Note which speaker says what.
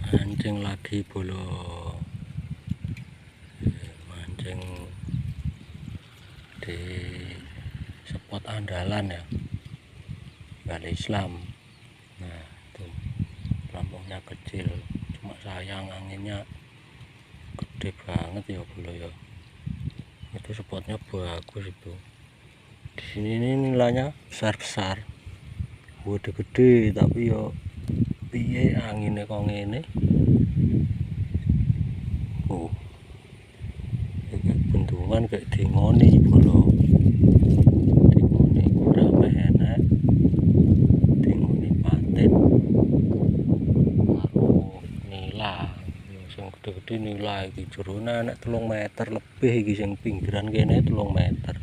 Speaker 1: Mancing lagi bolo, mancing di spot andalan ya, Bali Islam. Nah itu pelampungnya kecil, cuma sayang anginnya gede banget ya bolo ya. Itu spotnya bagus itu. Di sini ini nilainya besar-besar, gede-gede, tapi yo piye anginnya kok ngene. Kayak bendungan kayak dingoni bolo, dingoni kurang enak, dingoni paten karo nila sing gede-gede nila iki jerone nek 3 meter lebih iki, sing pinggiran kene 3 meter.